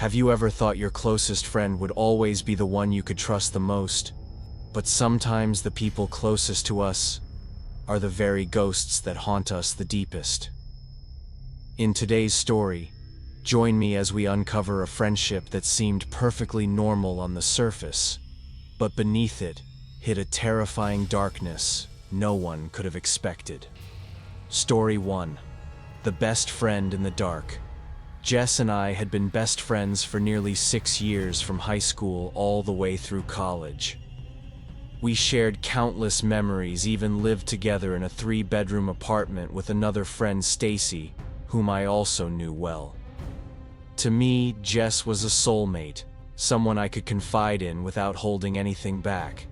Have you ever thought your closest friend would always be the one you could trust the most? But sometimes the people closest to us are the very ghosts that haunt us the deepest. In today's story, join me as we uncover a friendship that seemed perfectly normal on the surface, but beneath it hid a terrifying darkness no one could have expected. Story 1. The Best Friend in the Dark. Jess and I had been best friends for nearly 6 years, from high school all the way through college. We shared countless memories, even lived together in a 3-bedroom apartment with another friend, Stacy, whom I also knew well. To me, Jess was a soulmate, someone I could confide in without holding anything back.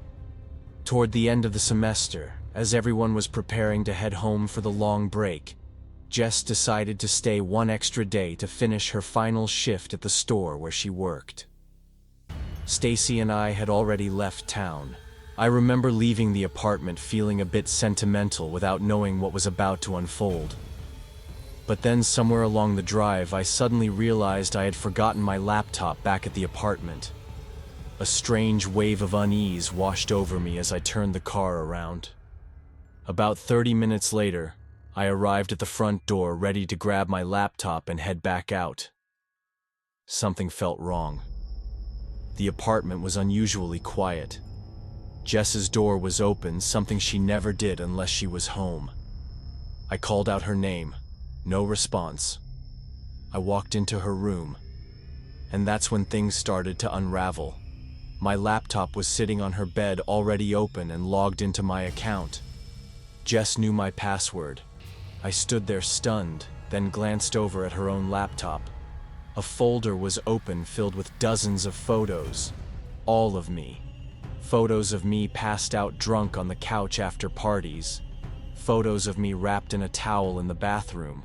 Toward the end of the semester, as everyone was preparing to head home for the long break, Jess decided to stay one extra day to finish her final shift at the store where she worked. Stacy and I had already left town. I remember leaving the apartment feeling a bit sentimental without knowing what was about to unfold. But then somewhere along the drive, I suddenly realized I had forgotten my laptop back at the apartment. A strange wave of unease washed over me as I turned the car around. About 30 minutes later, I arrived at the front door, ready to grab my laptop and head back out. Something felt wrong. The apartment was unusually quiet. Jess's door was open, something she never did unless she was home. I called out her name. No response. I walked into her room, and that's when things started to unravel. My laptop was sitting on her bed, already open and logged into my account. Jess knew my password. I stood there stunned, then glanced over at her own laptop. A folder was open, filled with dozens of photos. All of me. Photos of me passed out drunk on the couch after parties. Photos of me wrapped in a towel in the bathroom.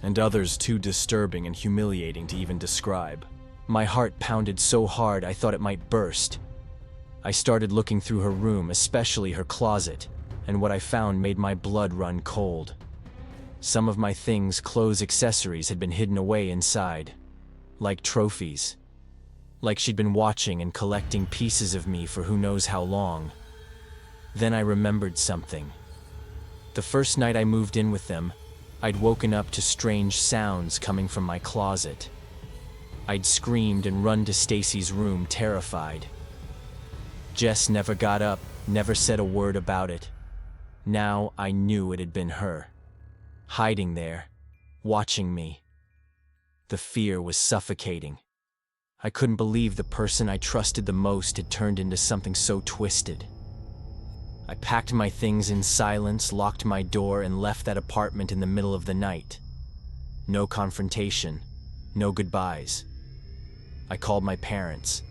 And others too disturbing and humiliating to even describe. My heart pounded so hard I thought it might burst. I started looking through her room, especially her closet, and what I found made my blood run cold. Some of my things, clothes, accessories, had been hidden away inside. Like trophies. Like she'd been watching and collecting pieces of me for who knows how long. Then I remembered something. The first night I moved in with them, I'd woken up to strange sounds coming from my closet. I'd screamed and run to Stacy's room, terrified. Jess never got up, never said a word about it. Now I knew it had been her. Hiding there, watching me. The fear was suffocating. I couldn't believe the person I trusted the most had turned into something so twisted. I packed my things in silence, locked my door, and left that apartment in the middle of the night. No confrontation, no goodbyes. I called my parents.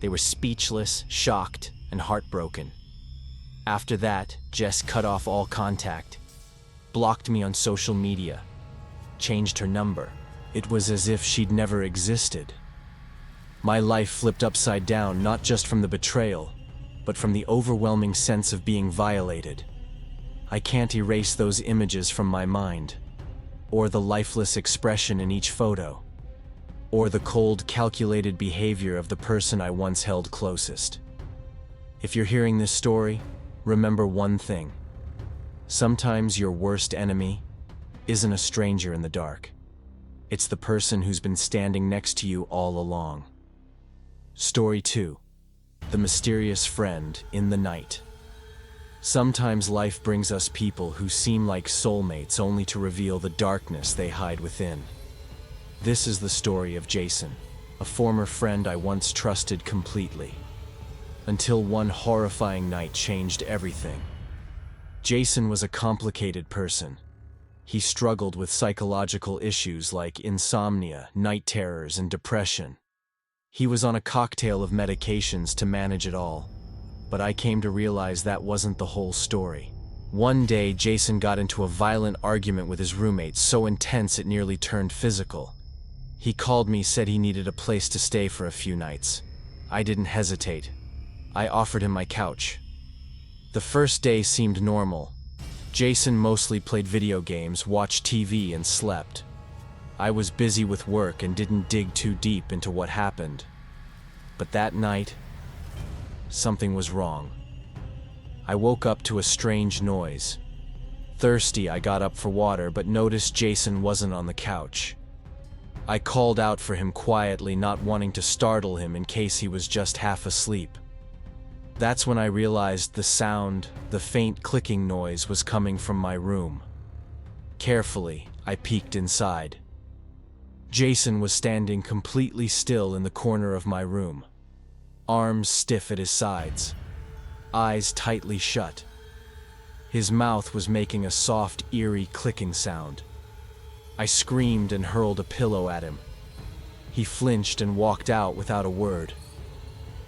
They were speechless, shocked, and heartbroken. After that, Jess cut off all contact. Blocked me on social media, changed her number. It was as if she'd never existed. My life flipped upside down, not just from the betrayal, but from the overwhelming sense of being violated. I can't erase those images from my mind, or the lifeless expression in each photo, or the cold, calculated behavior of the person I once held closest. If you're hearing this story, remember one thing. Sometimes your worst enemy isn't a stranger in the dark. It's the person who's been standing next to you all along. Story 2. The Mysterious Friend in the Night. Sometimes life brings us people who seem like soulmates only to reveal the darkness they hide within. This is the story of Jason, a former friend I once trusted completely. Until one horrifying night changed everything. Jason was a complicated person. He struggled with psychological issues like insomnia, night terrors, and depression. He was on a cocktail of medications to manage it all. But I came to realize that wasn't the whole story. One day, Jason got into a violent argument with his roommate, so intense it nearly turned physical. He called me, said he needed a place to stay for a few nights. I didn't hesitate. I offered him my couch. The first day seemed normal. Jason mostly played video games, watched TV, and slept. I was busy with work and didn't dig too deep into what happened. But that night, something was wrong. I woke up to a strange noise. Thirsty, I got up for water but noticed Jason wasn't on the couch. I called out for him quietly, not wanting to startle him in case he was just half asleep. That's when I realized the faint clicking noise was coming from my room. Carefully, I peeked inside. Jason was standing completely still in the corner of my room, arms stiff at his sides, eyes tightly shut. His mouth was making a soft, eerie clicking sound. I screamed and hurled a pillow at him. He flinched and walked out without a word.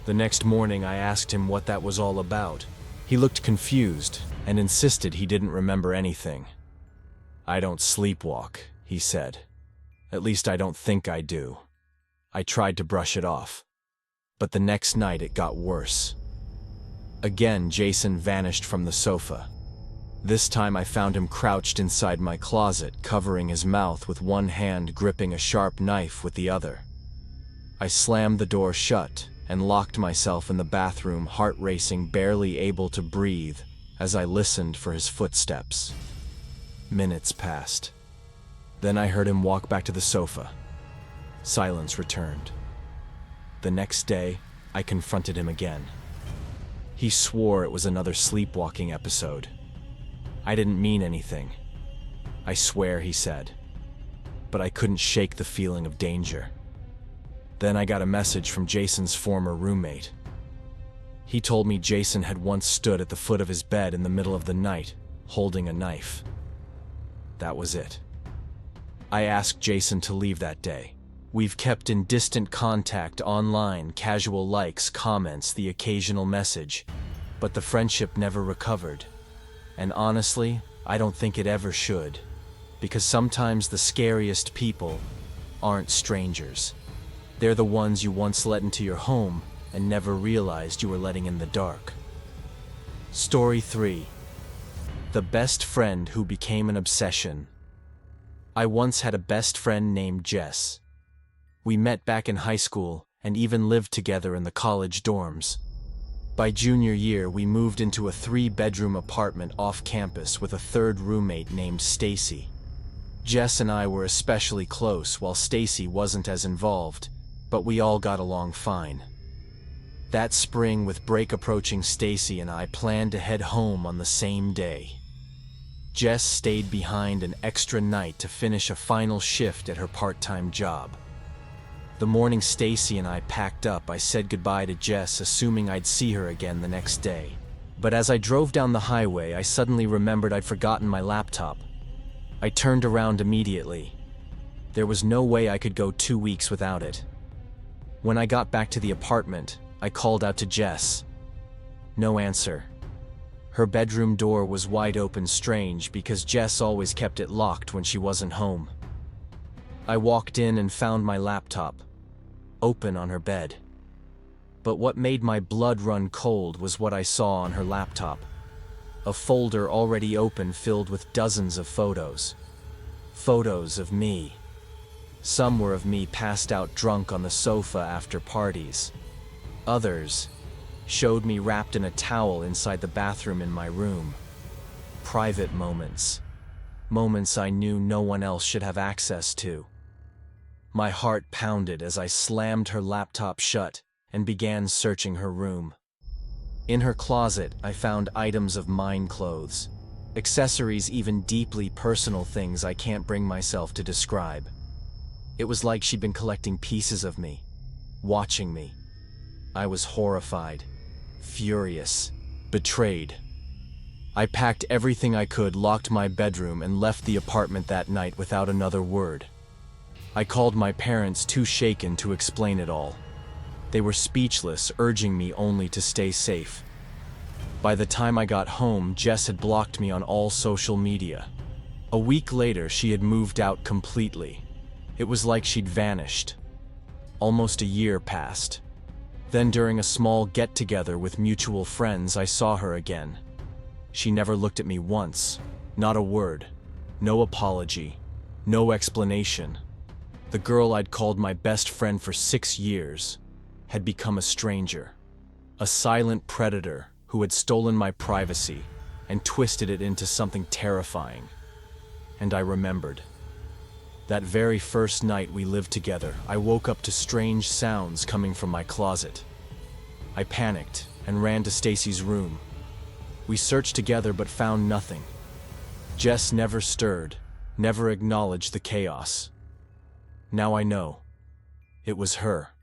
The next morning I asked him what that was all about. He looked confused and insisted he didn't remember anything. "I don't sleepwalk," he said. "At least I don't think I do." I tried to brush it off. But the next night it got worse. Again, Jason vanished from the sofa. This time I found him crouched inside my closet, covering his mouth with one hand, gripping a sharp knife with the other. I slammed the door shut and locked myself in the bathroom, heart racing, barely able to breathe as I listened for his footsteps. Minutes passed. Then I heard him walk back to the sofa. Silence returned. The next day, I confronted him again. He swore it was another sleepwalking episode. "I didn't mean anything. I swear," he said. But I couldn't shake the feeling of danger. Then I got a message from Jason's former roommate. He told me Jason had once stood at the foot of his bed in the middle of the night, holding a knife. That was it. I asked Jason to leave that day. We've kept in distant contact online, casual likes, comments, the occasional message, but the friendship never recovered. And honestly, I don't think it ever should, because sometimes the scariest people aren't strangers. They're the ones you once let into your home and never realized you were letting in the dark. Story 3. The best friend who became an obsession. I once had a best friend named Jess. We met back in high school and even lived together in the college dorms. By junior year, we moved into a 3-bedroom apartment off campus with a third roommate named Stacy. Jess and I were especially close, while Stacy wasn't as involved, but we all got along fine. That spring, with break approaching, Stacy and I planned to head home on the same day. Jess stayed behind an extra night to finish a final shift at her part-time job. The morning Stacy and I packed up, I said goodbye to Jess, assuming I'd see her again the next day. But as I drove down the highway, I suddenly remembered I'd forgotten my laptop. I turned around immediately. There was no way I could go 2 weeks without it. When I got back to the apartment, I called out to Jess. No answer. Her bedroom door was wide open, strange because Jess always kept it locked when she wasn't home. I walked in and found my laptop, open on her bed. But what made my blood run cold was what I saw on her laptop. A folder already open filled with dozens of photos. Photos of me. Some were of me passed out drunk on the sofa after parties. Others showed me wrapped in a towel inside the bathroom in my room. Private moments. Moments I knew no one else should have access to. My heart pounded as I slammed her laptop shut and began searching her room. In her closet, I found items of mine clothes, accessories, even deeply personal things I can't bring myself to describe. It was like she'd been collecting pieces of me, watching me. I was horrified, furious, betrayed. I packed everything I could, locked my bedroom, and left the apartment that night without another word. I called my parents, too shaken to explain it all. They were speechless, urging me only to stay safe. By the time I got home, Jess had blocked me on all social media. A week later, she had moved out completely. It was like she'd vanished. Almost a year passed. Then during a small get-together with mutual friends, I saw her again. She never looked at me once, not a word, no apology, no explanation. The girl I'd called my best friend for 6 years had become a stranger, a silent predator who had stolen my privacy and twisted it into something terrifying. And I remembered. That very first night we lived together, I woke up to strange sounds coming from my closet. I panicked and ran to Stacy's room. We searched together but found nothing. Jess never stirred, never acknowledged the chaos. Now I know. It was her,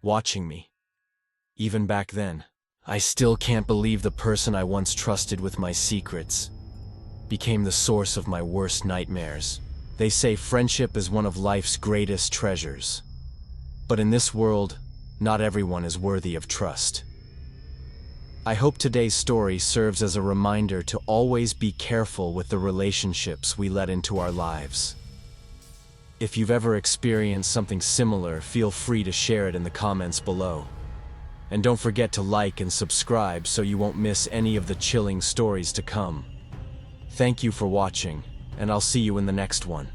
watching me. Even back then, I still can't believe the person I once trusted with my secrets became the source of my worst nightmares. They say friendship is one of life's greatest treasures. But in this world, not everyone is worthy of trust. I hope today's story serves as a reminder to always be careful with the relationships we let into our lives. If you've ever experienced something similar, feel free to share it in the comments below. And don't forget to like and subscribe so you won't miss any of the chilling stories to come. Thank you for watching, and I'll see you in the next one.